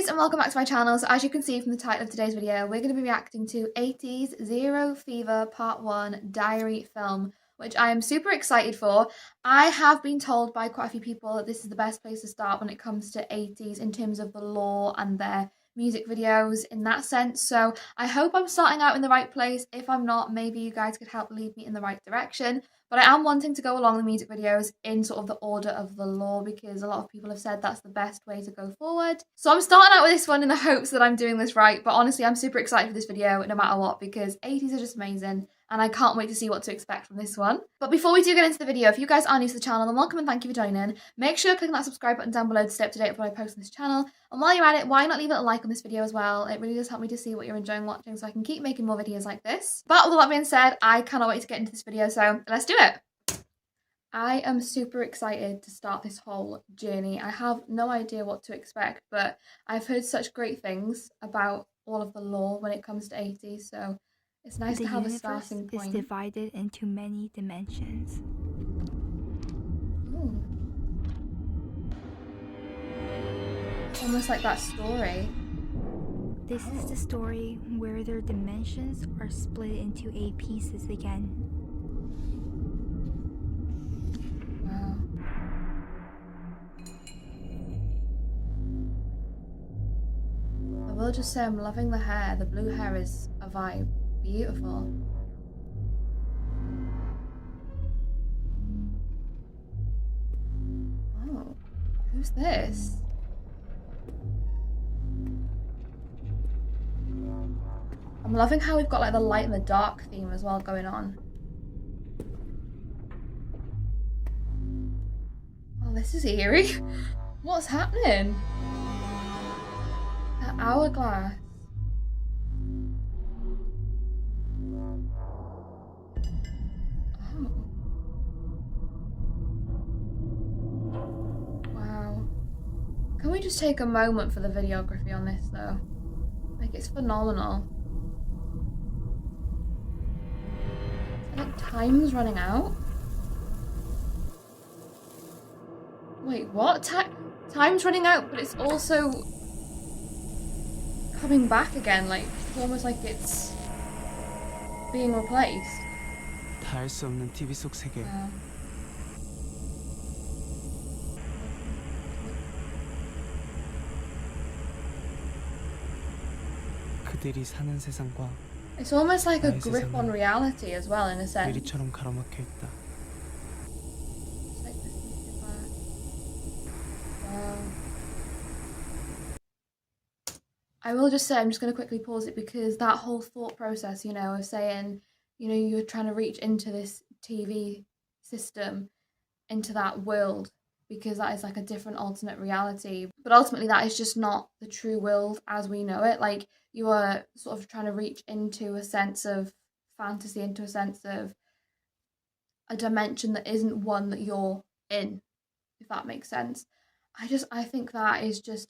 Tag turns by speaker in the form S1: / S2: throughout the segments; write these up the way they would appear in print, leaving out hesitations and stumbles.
S1: Ateez and welcome back to my channel. So as you can see from the title of today's video, we're going to be reacting to Ateez Zero Fever Part 1 Diary Film, which I am super excited for. I have been told by quite a few people that this is the best place to start when it comes to Ateez in terms of the lore and their music videos in that sense. So I hope I'm starting out in the right place. If I'm not, maybe you guys could help lead me in the right direction. But I am wanting to go along the music videos in sort of the order of the lore because a lot of people have said that's the best way to go forward. So I'm starting out with this one in the hopes that I'm doing this right. But honestly, I'm super excited for this video no matter what because Ateez are just amazing. And I can't wait to see what to expect from this one. But before we do get into the video, if you guys are new to the channel, then welcome and thank you for joining. Make sure you're clicking that subscribe button down below to stay up to date with what I post on this channel. And while you're at it, why not leave it a like on this video as well? It really does help me to see what you're enjoying watching so I can keep making more videos like this. But with all that being said, I cannot wait to get into this video, so let's do it. I am super excited to start this whole journey. I have no idea what to expect, but I've heard such great things about all of the lore when it comes to Ateez, so it's nice to have a starting point.
S2: The universe is divided into many dimensions.
S1: Ooh. Almost like that story.
S2: This is the story where their dimensions are split into 8 pieces again.
S1: Wow. I will just say I'm loving the hair. The blue hair is a vibe. Beautiful. Oh, who's this? I'm loving how we've got like the light and the dark theme as well going on. Oh, this is eerie. What's happening? That hourglass. Can we just take a moment for the videography on this though? Like, it's phenomenal. Like, time's running out? Wait, what? Time's running out, but it's also coming back again. Like, it's almost like it's being replaced.
S3: 다 알 수 없는 TV 속 세계.
S1: Wow.
S3: 그들이 사는 세상과
S1: It's almost like a grip on reality as well, in a sense.
S3: 유리처럼 가로막혀 있다.
S1: Like this. Wow. I will just say, I'm just going to quickly pause it because that whole thought process, you know, of saying, you know, you're trying to reach into this TV system, into that world, because that is like a different alternate reality. But ultimately that is just not the true world as we know it. Like, you are sort of trying to reach into a sense of fantasy, into a sense of a dimension that isn't one that you're in, if that makes sense. I think that is just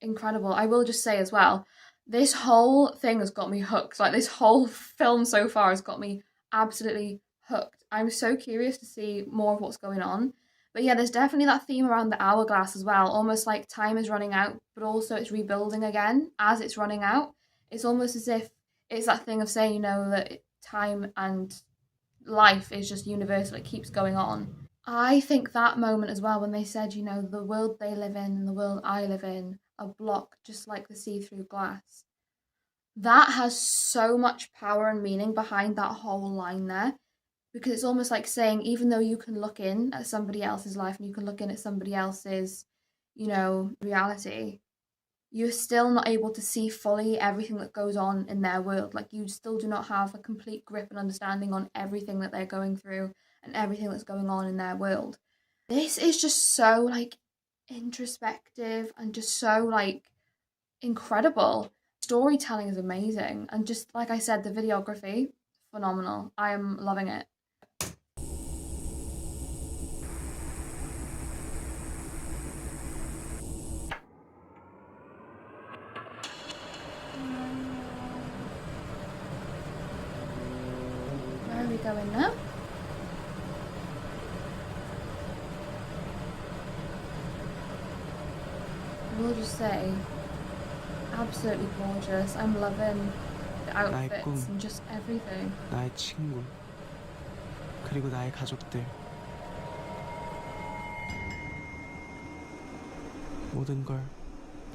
S1: incredible. I will just say as well, this whole thing has got me hooked. Like, this whole film so far has got me absolutely hooked. I'm so curious to see more of what's going on. But yeah, there's definitely that theme around the hourglass as well, almost like time is running out, but also it's rebuilding again as it's running out. It's almost as if it's that thing of saying, you know, that time and life is just universal, it keeps going on. I think that moment as well, when they said, you know, the world they live in and the world I live in are blocked just like the see-through glass. That has so much power and meaning behind that whole line there. Because it's almost like saying, even though you can look in at somebody else's life and you can look in at somebody else's, you know, reality, you're still not able to see fully everything that goes on in their world. Like, you still do not have a complete grip and understanding on everything that they're going through and everything that's going on in their world. This is just so, like, introspective and just so, like, incredible. Storytelling is amazing. And just, like I said, the videography, phenomenal. I am loving it. Where are we going now? I will just say, absolutely gorgeous. I'm loving the
S3: 나의
S1: outfits
S3: 꿈.
S1: and just everything.
S3: 나의 친구, 그리고 나의 가족들. 모든 걸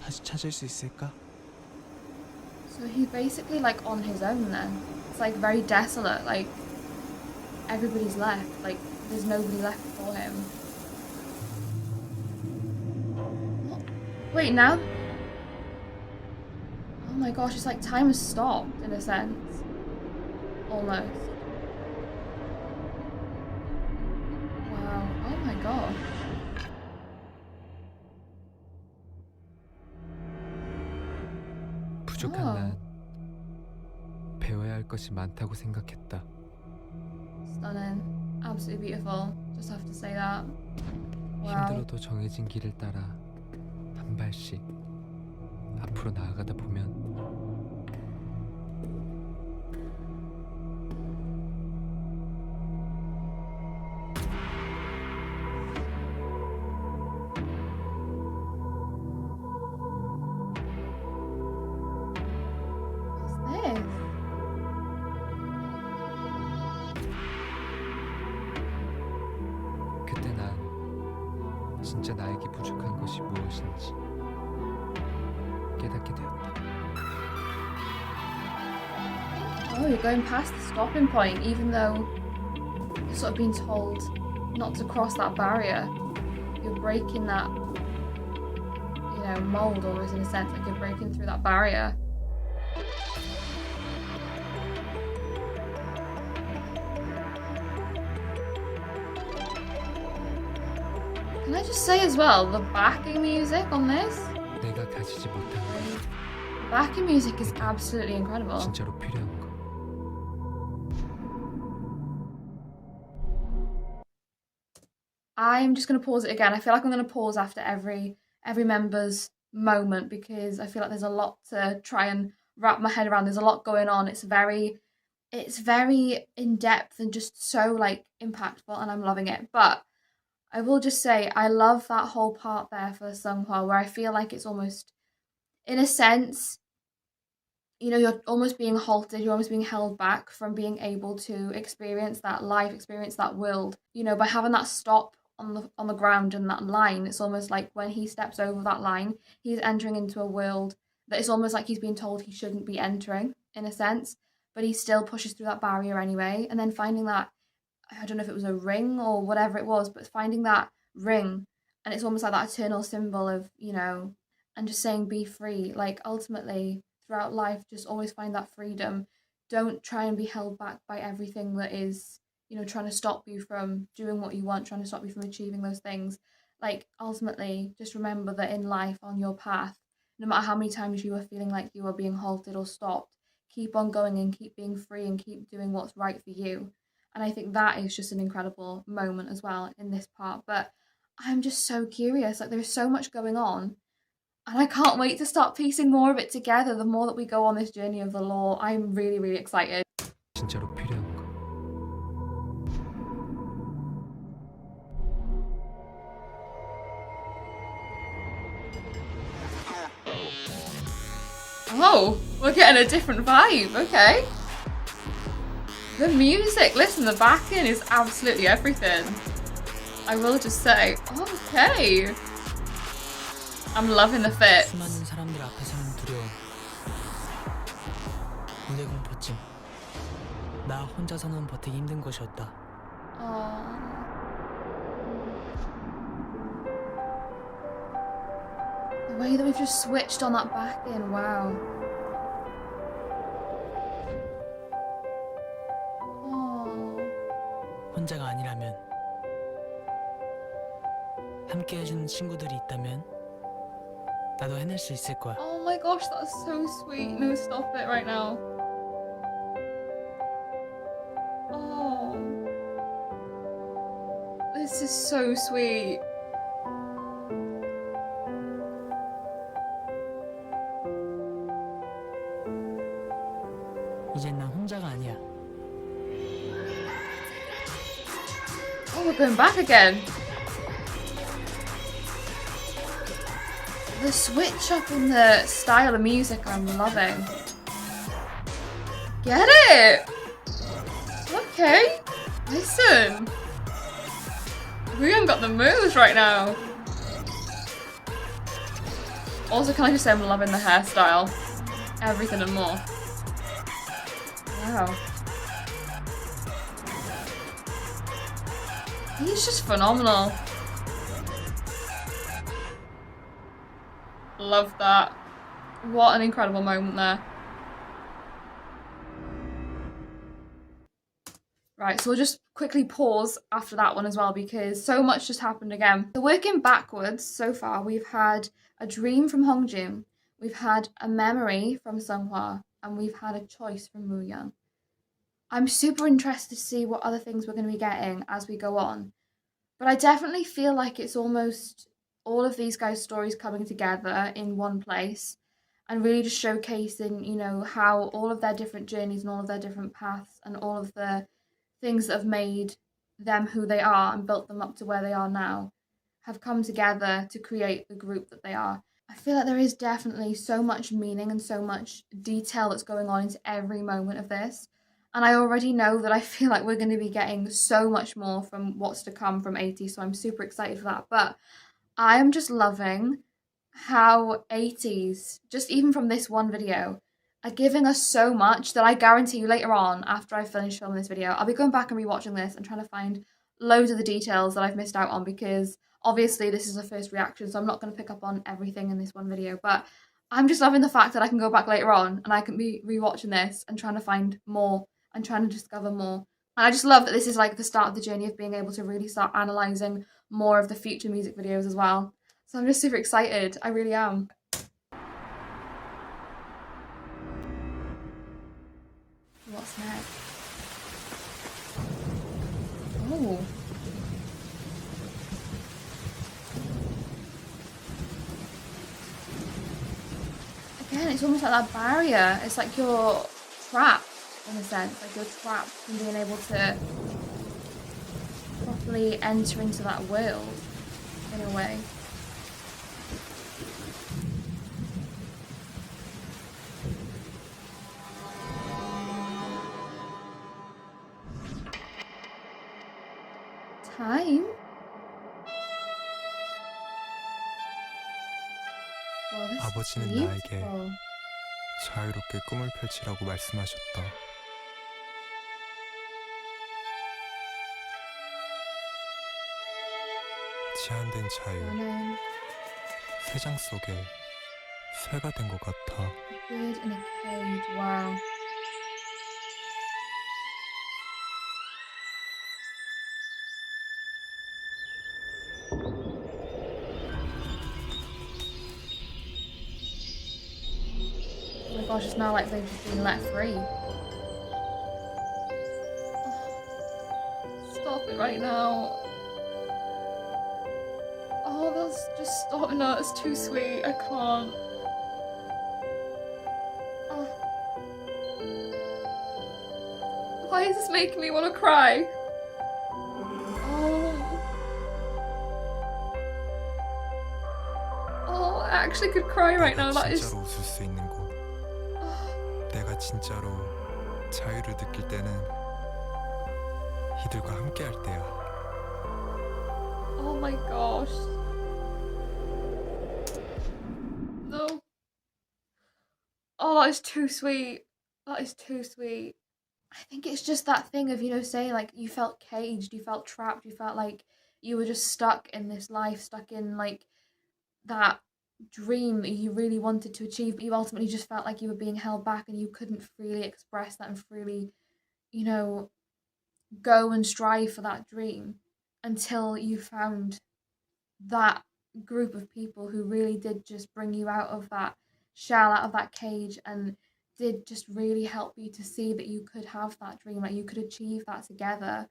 S3: 다시 찾을 수 있을까?
S1: So he's basically like on his own then. It's like very desolate, like everybody's left, like there's nobody left for him. What? Wait, now? Oh my gosh, it's like time has stopped in a sense. Almost. Wow, oh my god.
S4: 부족한
S1: Oh.
S4: 난 배워야 할 것이 많다고 생각했다.
S1: Stunning. Absolutely beautiful. Just have to say that. Wow.
S4: 힘들어도 정해진 길을 따라 한 발씩 앞으로 나아가다 보면
S1: What's this?
S4: 그때 난 진짜 나에게 부족한 것이 무엇인지 깨닫게 되었다.
S1: Oh, you're going past the stopping point, even though you're sort of being told not to cross that barrier. You're breaking that, you know, mold almost in a sense, like you're breaking through that barrier. Can I just say as well, the backing music on this?
S4: 내가 가지지 못한 것,
S1: Backing music is absolutely incredible.
S4: 진짜로 필요한 것.
S1: I'm just going to pause it again. I feel like I'm going to pause after every member's moment because I feel like there's a lot to try and wrap my head around. There's a lot going on. It's very in depth and just so like impactful, and I'm loving it. But I will just say I love that whole part there for Seonghwa where I feel like it's almost, in a sense, you know, you're almost being halted, you're almost being held back from being able to experience that life, experience that world. You know, by having that stop on the ground and that line, it's almost like when he steps over that line, he's entering into a world that it's almost like he's being told he shouldn't be entering, in a sense, but he still pushes through that barrier anyway. And then finding that, I don't know if it was a ring or whatever it was, but finding that ring, and it's almost like that eternal symbol of, you know, and just saying be free. Like ultimately throughout life, just always find that freedom. Don't try and be held back by everything that is, you know, trying to stop you from doing what you want, trying to stop you from achieving those things. Like ultimately, just remember that in life, on your path, no matter how many times you are feeling like you are being halted or stopped, keep on going and keep being free and keep doing what's right for you. And I think that is just an incredible moment as well in this part. But I'm just so curious. Like there's so much going on. And I can't wait to start piecing more of it together the more that we go on this journey of the law. I'm really, really excited.
S4: 진짜로 필요한 것.
S1: Oh, we're getting a different vibe. Okay. The music, listen, the backing is absolutely everything. I will just say, okay. I'm loving the fits.
S5: 수많은 사람들 앞에서는 두려워. 인대공포증. 나 혼자서는 버티기 힘든 것이었다.
S1: The way that we've just switched on that backing, wow.
S5: 혼자가 아니라면, 함께 해주는 친구들이 있다면, 나도 해낼 수 있을 거야.
S1: Oh my gosh, that's so sweet. No, stop it right now. Oh. This is so sweet.
S5: 이젠 난 혼자가 아니야.
S1: Oh, we're going back again. The switch up in the style of music I'm loving. Get it? Okay. Listen. Wooyoung got the moves right now. Also, can I just say I'm loving the hairstyle? Everything and more. Wow. He's just phenomenal. Love that. What an incredible moment there. Right, so we'll just quickly pause after that one as well because so much just happened again. So working backwards so far, we've had a dream from Hongjoong, we've had a memory from Seonghwa, and we've had a choice from Wooyoung. I'm super interested to see what other things we're going to be getting as we go on. But I definitely feel like it's almost all of these guys' stories coming together in one place and really just showcasing, you know, how all of their different journeys and all of their different paths and all of the things that have made them who they are and built them up to where they are now have come together to create the group that they are. I feel like there is definitely so much meaning and so much detail that's going on into every moment of this. And I already know that I feel like we're going to be getting so much more from what's to come from Ateez, so I'm super excited for that. But I am just loving how Ateez, just even from this one video, are giving us so much that I guarantee you later on, after I finish filming this video, I'll be going back and rewatching this and trying to find loads of the details that I've missed out on because obviously this is a first reaction, so I'm not going to pick up on everything in this one video. But I'm just loving the fact that I can go back later on and I can be rewatching this and trying to find more and trying to discover more. And I just love that this is like the start of the journey of being able to really start analysing more of the future music videos as well. So I'm just super excited. I really am. What's next? Oh. Again, it's almost like that barrier. It's like you're trapped in a sense. Like you're trapped from being able to properly enter into that world in a way. Time? Well, this
S4: 아버지는
S1: is
S4: 나에게
S1: beautiful.
S4: 자유롭게 꿈을 펼치라고 말씀하셨다. 제한된 자유,
S1: 나는
S4: 새 장 속에 새가 된 것 같아.
S1: a bird in a cage. Wow. Oh my gosh, it's now like they've just been let free. Stop it right now. Oh, that's just stop. No, it's too sweet. I can't. Oh. Why is this making me want to cry? Oh, I actually could cry right now. That is.
S4: 진짜로 웃을 수 있는 곳. 내가 진짜로 자유를 느낄 때는 이들과 함께 할 때야.
S1: Oh my gosh. No. Oh, that is too sweet. That is too sweet. I think it's just that thing of, you know, saying like you felt caged, you felt trapped, you felt like you were just stuck in this life, stuck in like that dream that you really wanted to achieve, but you ultimately just felt like you were being held back and you couldn't freely express that and freely, you know, go and strive for that dream until you found that group of people who really did just bring you out of that shell, out of that cage, and did just really help you to see that you could have that dream, like you could achieve that together.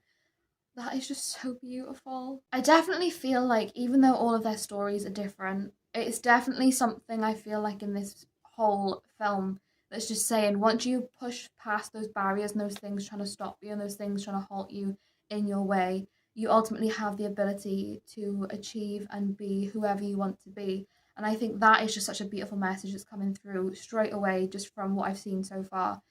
S1: That is just so beautiful. I definitely feel like even though all of their stories are different, it's definitely something I feel like in this whole film that's just saying once you push past those barriers and those things trying to stop you and those things trying to halt you in your way, you ultimately have the ability to achieve and be whoever you want to be. And I think that is just such a beautiful message that's coming through straight away just from what I've seen so far.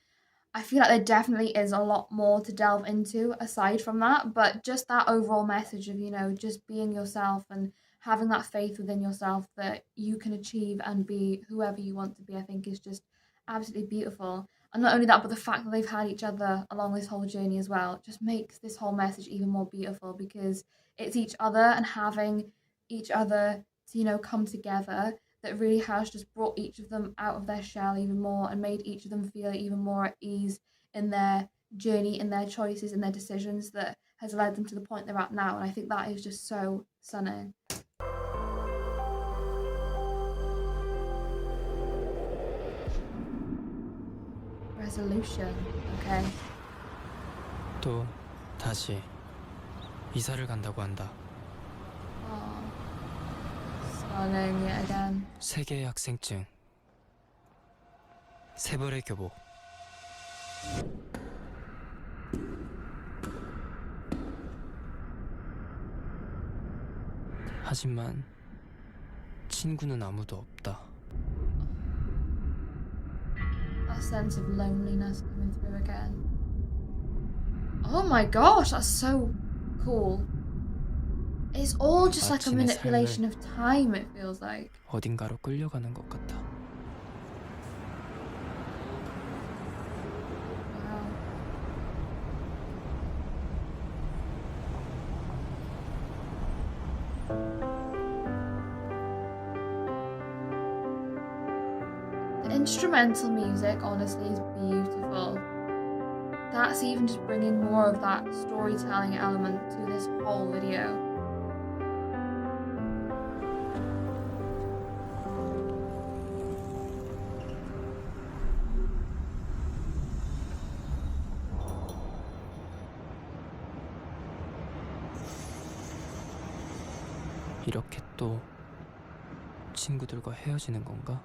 S1: I feel like there definitely is a lot more to delve into aside from that, but just that overall message of, just being yourself and having that faith within yourself that you can achieve and be whoever you want to be, I think is just absolutely beautiful. And not only that, but the fact that they've had each other along this whole journey as well just makes this whole message even more beautiful, because it's each other and having each other to, come together that really has just brought each of them out of their shell even more and made each of them feel even more at ease in their journey, in their choices, in their decisions, that has led them to the point they're at now. And I think that is just so stunning. Resolution. Okay.
S5: 또 다시 이사를 간다고 한다.
S1: Oh. Stunning yet again.
S5: 세계의 학생증, 세 벌의 교복. 하지만 친구는 아무도 없다.
S1: That sense of loneliness coming through again. Oh my gosh, that's so cool. It's all just like a manipulation of time, it feels like.
S5: 어딘가로 끌려가는 것 같아.
S1: Wow. The instrumental music, honestly, is beautiful. That's even just bringing more of that storytelling element to this whole video.
S5: 이렇게 또 친구들과 헤어지는 건가?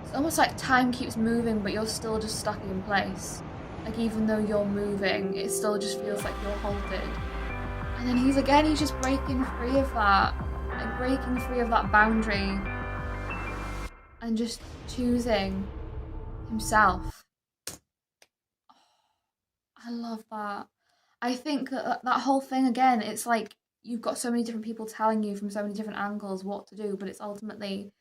S1: It's almost like time keeps moving, but you're still just stuck in place. Like, even though you're moving, it still just feels like you're halted. And then he's just breaking free of that. Like, breaking free of that boundary. And just choosing himself. I love that. I think that whole thing, again, it's like you've got so many different people telling you from so many different angles what to do, but it's ultimately,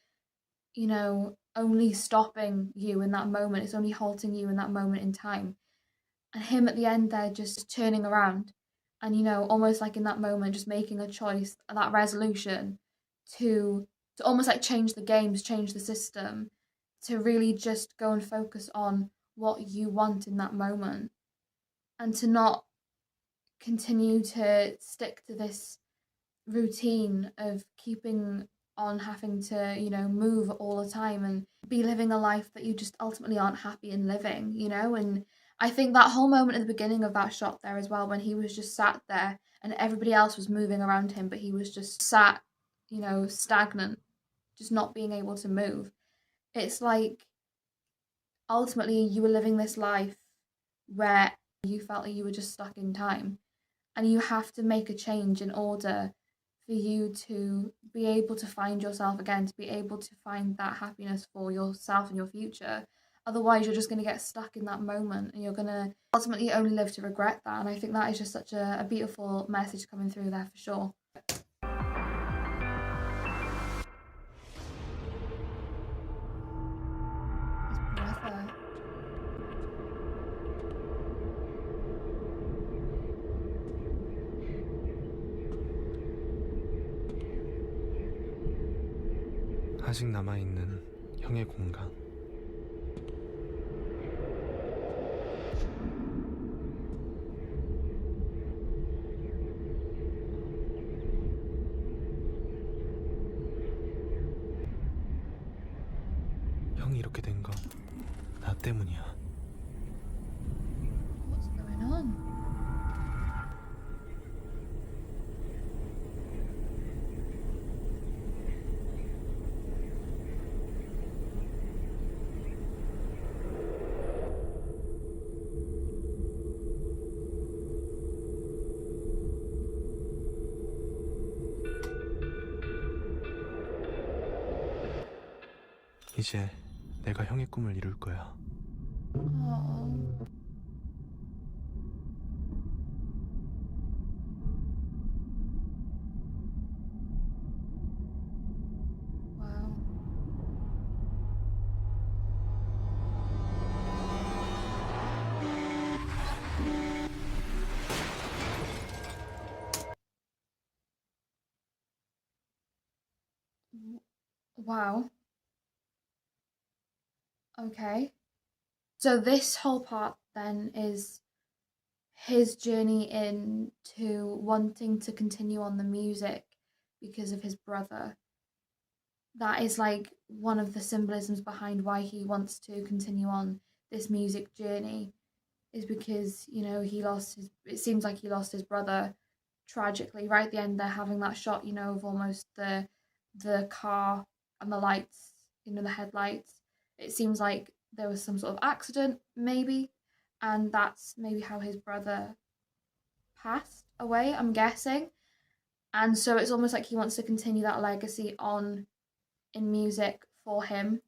S1: only stopping you in that moment. It's only halting you in that moment in time. And him at the end there just turning around and, almost like in that moment, just making a choice, that resolution to almost like change the games, change the system, to really just go and focus on what you want in that moment. And to not continue to stick to this routine of keeping on having to, move all the time and be living a life that you just ultimately aren't happy in living, And I think that whole moment at the beginning of that shot there as well, when he was just sat there and everybody else was moving around him, but he was just sat, stagnant, just not being able to move. It's like ultimately you were living this life where you felt like you were just stuck in time, and you have to make a change in order for you to be able to find yourself again, to be able to find that happiness for yourself and your future. Otherwise, you're just going to get stuck in that moment, and you're going to ultimately only live to regret that. And I think that is just such a beautiful message coming through there for sure. His brother.
S3: 아직 남아있는 형의 공간. 형이 이렇게 된 거 나 때문이야.
S1: What's going on?
S3: 이제 내가 형의 꿈을 이룰 거야.
S1: Oh. Wow. Wow. Okay. So this whole part then is his journey into wanting to continue on the music because of his brother. That is like one of the symbolisms behind why he wants to continue on this music journey, is because, you know, it seems like he lost his brother tragically. Right at the end, they're having that shot, you know, of almost the car and the lights, you know, the headlights. It seems like there was some sort of accident, maybe, and that's maybe how his brother passed away, I'm guessing. And so it's almost like he wants to continue that legacy on in music for him,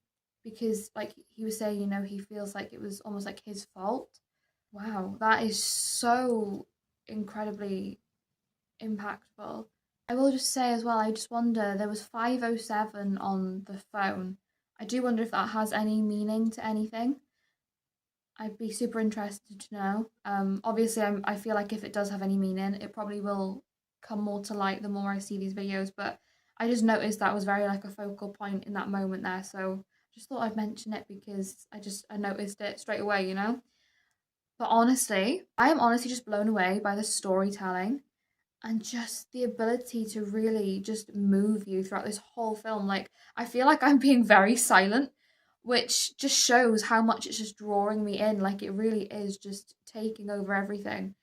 S1: because, like he was saying, you know, he feels like it was almost like his fault. Wow, that is so incredibly impactful. I will just say as well, I just wonder, there was 507 on the phone. I do wonder if that has any meaning to anything. I'd be super interested to know. Obviously, I feel like if it does have any meaning, it probably will come more to light the more I see these videos. But I just noticed that was very like a focal point in that moment there. So just thought I'd mention it because I noticed it straight away, you know? But honestly, I am honestly just blown away by the storytelling and just the ability to really just move you throughout this whole film. Like, I feel like I'm being very silent, which just shows how much it's just drawing me in. Like, it really is just taking over everything.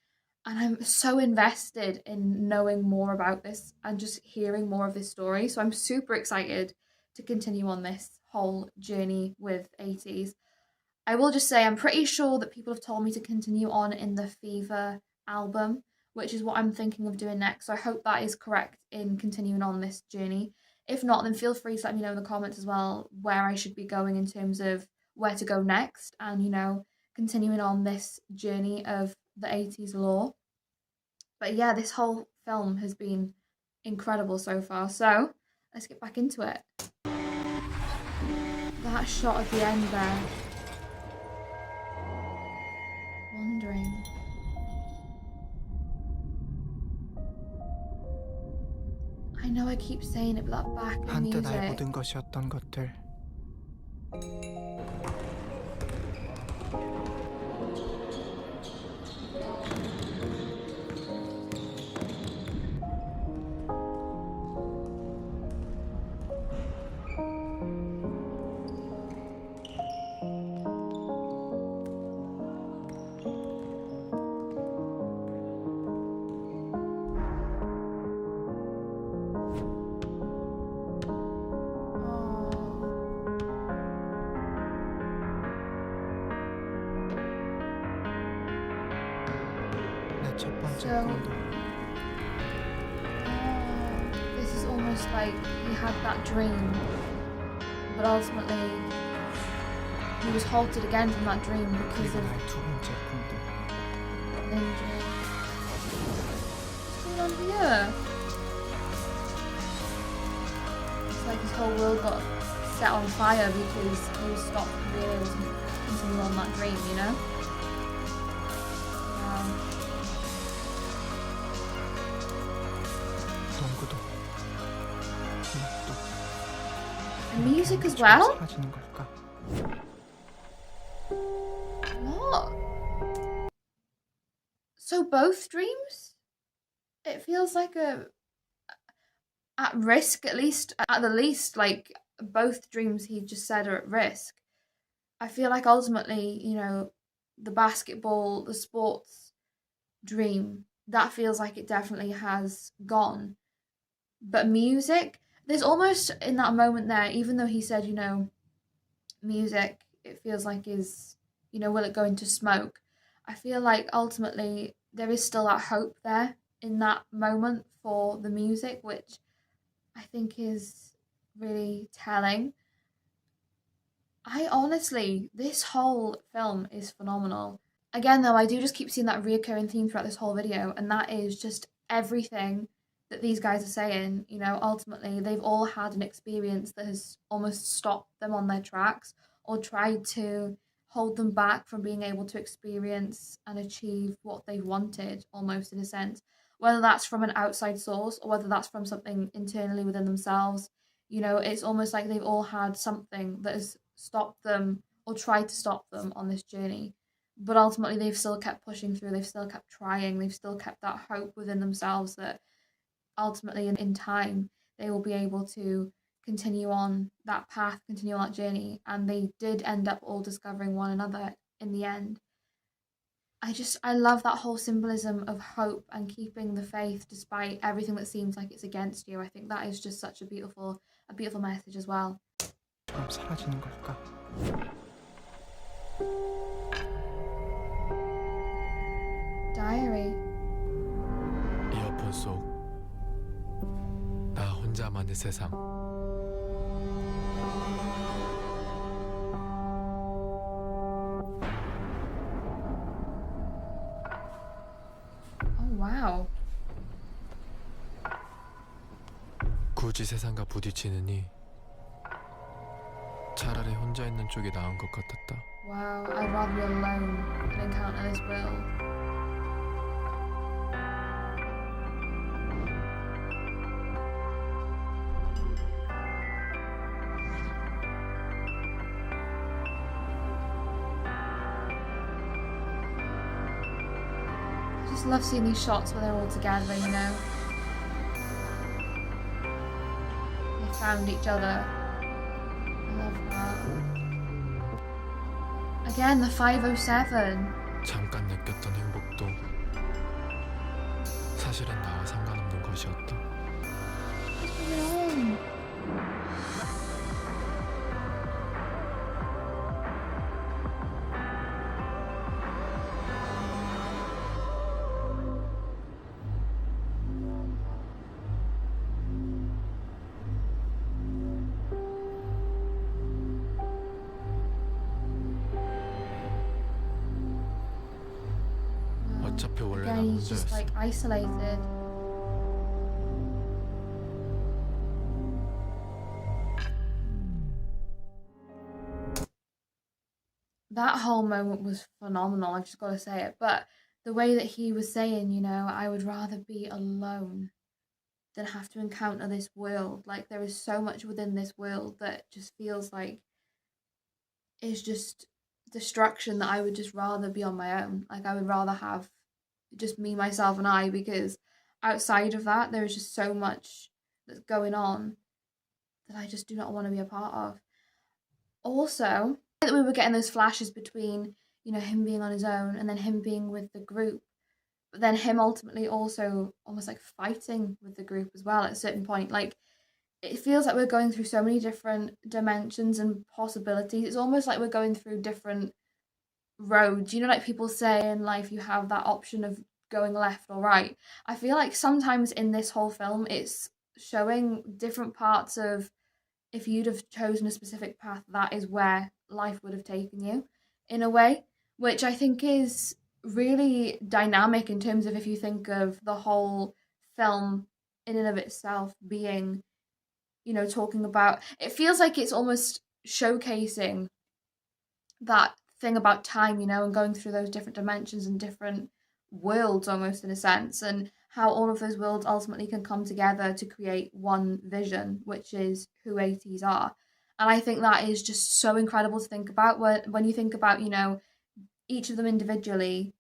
S1: And I'm so invested in knowing more about this and just hearing more of this story. So I'm super excited to continue on this whole journey with Ateez. I will just say I'm pretty sure that people have told me to continue on in the Fever album, which is what I'm thinking of doing next. So I hope that is correct in continuing on this journey. If not, then feel free to let me know in the comments as well where I should be going in terms of where to go next and, you know, continuing on this journey of the Ateez lore. But yeah, this whole film has been incredible so far. So let's get back into it. That shot at the end there. Wandering. I know I keep saying it, but that backing
S3: 한때 나의
S1: music.
S3: 모든 것이었던 것들. 내 첫 번째
S1: So,
S3: 꿈도.
S1: this is almost like he had that dream, but ultimately he was halted again from that dream because
S3: 그리고
S1: of
S3: 나의 두 번째 꿈도.
S1: an injury. What's going on here? It's like his whole world got set on fire because he was stopped from being able to continue on that dream, you know? Wow.
S3: 농구도. 기억도.
S1: And music as well?
S3: 사라지는 걸까?
S1: What? So both dreams? It feels like at risk, at least, at the least, like both dreams he just said are at risk. I feel like ultimately, you know, the basketball, the sports dream, that feels like it definitely has gone. But music, there's almost in that moment there, even though he said, you know, music, it feels like is, you know, will it go into smoke? I feel like ultimately there is still that hope there in that moment for the music, which I think is really telling. I honestly, this whole film is phenomenal. Again, though, I do just keep seeing that reoccurring theme throughout this whole video, and that is just everything that these guys are saying. You know, ultimately, they've all had an experience that has almost stopped them on their tracks or tried to hold them back from being able to experience and achieve what they wanted, almost in a sense. Whether that's from an outside source or whether that's from something internally within themselves, you know, it's almost like they've all had something that has stopped them or tried to stop them on this journey. But ultimately, they've still kept pushing through, they've still kept trying, they've still kept that hope within themselves that ultimately, in time, they will be able to continue on that path, continue on that journey. And they did end up all discovering one another in the end. I love that whole symbolism of hope and keeping the faith despite everything that seems like it's against you. I think that is just such a beautiful message as well.
S3: 처럼 사라지는 걸까?
S1: Diary.
S4: 이어폰 속 나 혼자만의 세상.
S1: Oh wow.
S4: 굳이 세상과 부딪히느니 차라리 혼자 있는 쪽이 나은 것 같았다.
S1: Wow, I'd rather be alone than encounter this world. I just love seeing these shots where they're all together, you know. They found each other. I love that. Again, the 507.
S4: 잠깐 느꼈던 행복도 사실은 나와 상관없는 것이었다.
S1: What's going on?
S4: 어차피 원래 난
S1: Again, he's just
S4: 혼자였어.
S1: like isolated. That whole moment was phenomenal, I've just got to say it. But the way that he was saying, you know, I would rather be alone than have to encounter this world. Like, there is so much within this world that just feels like is just destruction that I would just rather be on my own. Like, I would rather have just me, myself, and I, because outside of that, there is just so much that's going on that I just do not want to be a part of. Also, that we were getting those flashes between, you know, him being on his own and then him being with the group, but then him ultimately also almost like fighting with the group as well at a certain point. Like, it feels like we're going through so many different dimensions and possibilities. It's almost like we're going through different roads. You know, like people say in life, you have that option of going left or right. I feel like sometimes in this whole film, it's showing different parts of, if you'd have chosen a specific path, that is where life would have taken you, in a way, which I think is really dynamic in terms of, if you think of the whole film in and of itself being, you know, talking about, it feels like it's almost showcasing that thing about time, you know, and going through those different dimensions and different worlds almost, in a sense, and how all of those worlds ultimately can come together to create one vision, which is who Ateez are. And I think that is just so incredible to think about when you think about, you know, each of them individually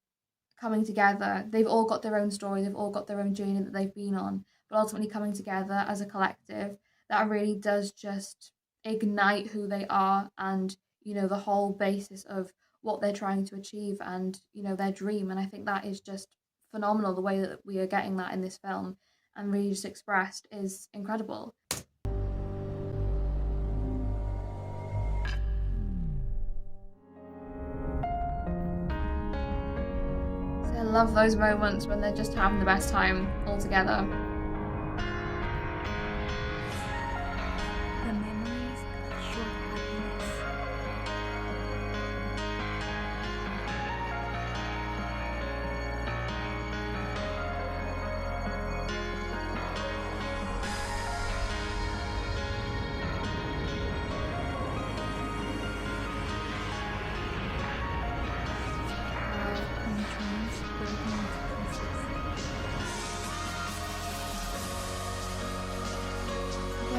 S1: coming together. They've all got their own story, they've all got their own journey that they've been on, but ultimately coming together as a collective, that really does just ignite who they are and, you know, the whole basis of what they're trying to achieve and, you know, their dream. And I think that is just phenomenal. The way that we are getting that in this film and really just expressed is incredible. So I love those moments when they're just having the best time all together.
S2: The memories of short happiness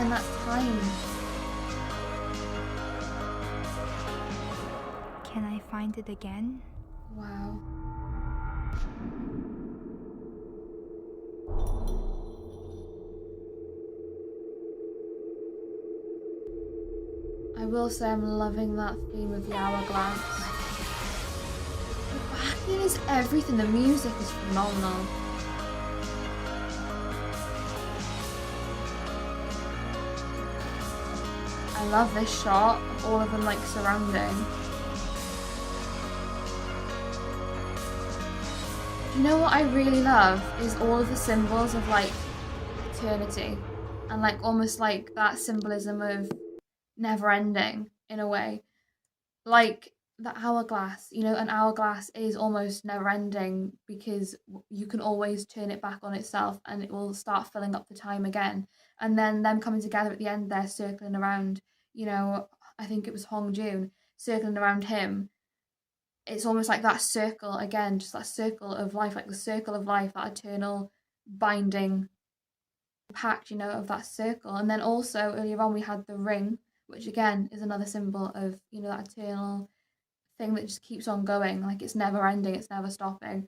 S1: in that time.
S2: Can I find it again?
S1: Wow. I will say I'm loving that theme of the hourglass. The backing is everything. The music is phenomenal. I love this shot of all of them like surrounding. Do you know what I really love is all of the symbols of like eternity and like almost like that symbolism of never ending in a way. Like the hourglass, you know, an hourglass is almost never ending because you can always turn it back on itself and it will start filling up the time again. And then them coming together at the end, they're circling around, you know, I think it was Hongjoong circling around him. It's almost like that circle again, just that circle of life, like the circle of life, that eternal binding pact, you know, of that circle. And then also earlier on we had the ring, which again is another symbol of, you know, that eternal thing that just keeps on going, like it's never ending, it's never stopping.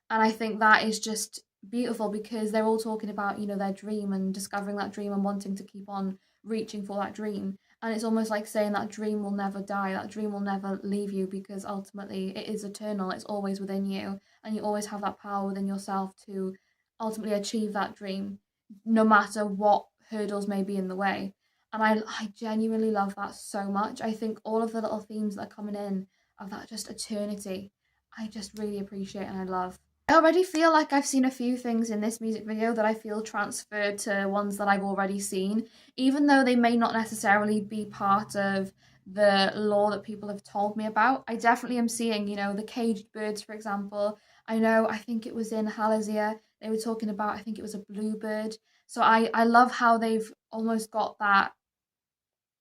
S1: And I think that is just beautiful because they're all talking about, you know, their dream and discovering that dream and wanting to keep on reaching for that dream. And it's almost like saying that dream will never die, that dream will never leave you because ultimately it is eternal, it's always within you, and you always have that power within yourself to ultimately achieve that dream, no matter what hurdles may be in the way. And I genuinely love that so much. I think all of the little themes that are coming in of that just eternity, I just really appreciate and I love. I already feel like I've seen a few things in this music video that I feel transferred to ones that I've already seen, even though they may not necessarily be part of the lore that people have told me about. I definitely am seeing, you know, the caged birds, for example. I think it was in Halazia, they were talking about, I think it was a bluebird. So I love how they've almost got that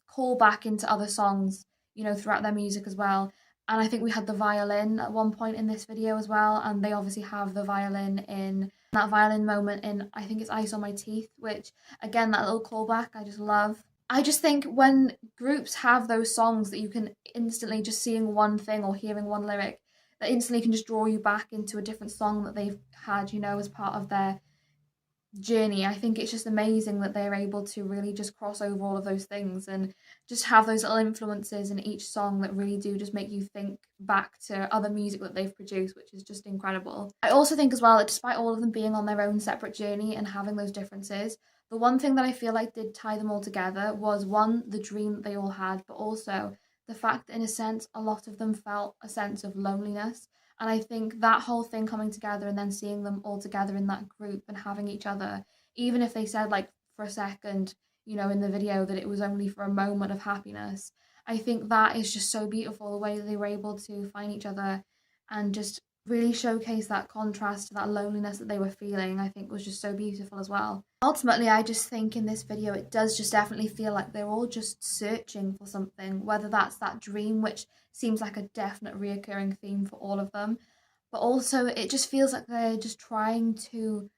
S1: call back into other songs, you know, throughout their music as well. And I think we had the violin at one point in this video as well, and they obviously have the violin in that violin moment in, I think it's Ice on My Teeth, which again, that little callback I just love. I just think when groups have those songs that you can instantly, just seeing one thing or hearing one lyric, that instantly can just draw you back into a different song that they've had, you know, as part of their journey. I think it's just amazing that they're able to really just cross over all of those things and just have those little influences in each song that really do just make you think back to other music that they've produced, which is just incredible. I also think as well that despite all of them being on their own separate journey and having those differences, the one thing that I feel like did tie them all together was one, the dream that they all had, but also the fact that in a sense a lot of them felt a sense of loneliness. And I think that whole thing coming together and then seeing them all together in that group and having each other, even if they said like for a second, you know, in the video that it was only for a moment of happiness, I think that is just so beautiful, the way that they were able to find each other and just really showcase that contrast to that loneliness that they were feeling, I think was just so beautiful as well. Ultimately, I just think in this video it does just definitely feel like they're all just searching for something, whether that's that dream, which seems like a definite reoccurring theme for all of them, but also it just feels like they're just trying to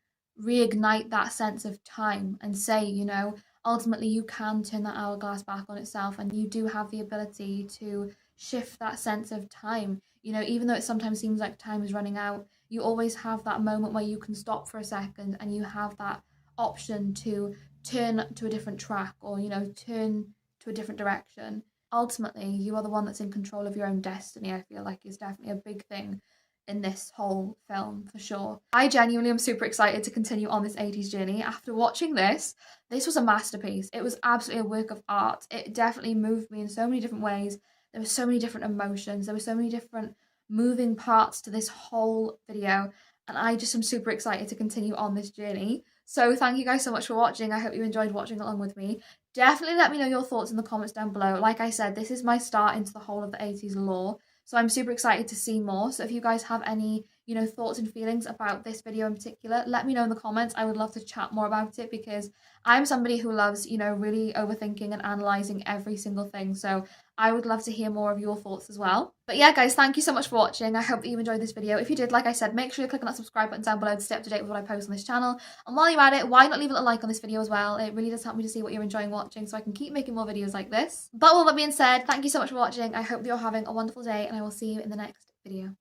S1: reignite that sense of time and say, you know, ultimately you can turn that hourglass back on itself and you do have the ability to shift that sense of time. You know, even though it sometimes seems like time is running out, you always have that moment where you can stop for a second and you have that option to turn to a different track or, you know, turn to a different direction. Ultimately, you are the one that's in control of your own destiny, I feel like is definitely a big thing in this whole film for sure. I genuinely am super excited to continue on this Ateez journey. After watching this was a masterpiece. It was absolutely a work of art. It definitely moved me in so many different ways. There were so many different emotions. There were so many different moving parts to this whole video. And I just am super excited to continue on this journey. So thank you guys so much for watching. I hope you enjoyed watching along with me. Definitely let me know your thoughts in the comments down below. Like I said, this is my start into the whole of the Ateez lore. So I'm super excited to see more. So if you guys have any, you know, thoughts and feelings about this video in particular, let me know in the comments. I would love to chat more about it because I'm somebody who loves, you know, really overthinking and analysing every single thing. So I would love to hear more of your thoughts as well. But yeah, guys, thank you so much for watching. I hope that you enjoyed this video. If you did, like I said, make sure you click on that subscribe button down below to stay up to date with what I post on this channel. And while you're at it, why not leave a little like on this video as well? It really does help me to see what you're enjoying watching so I can keep making more videos like this. But with all that being said, thank you so much for watching. I hope that you're having a wonderful day and I will see you in the next video.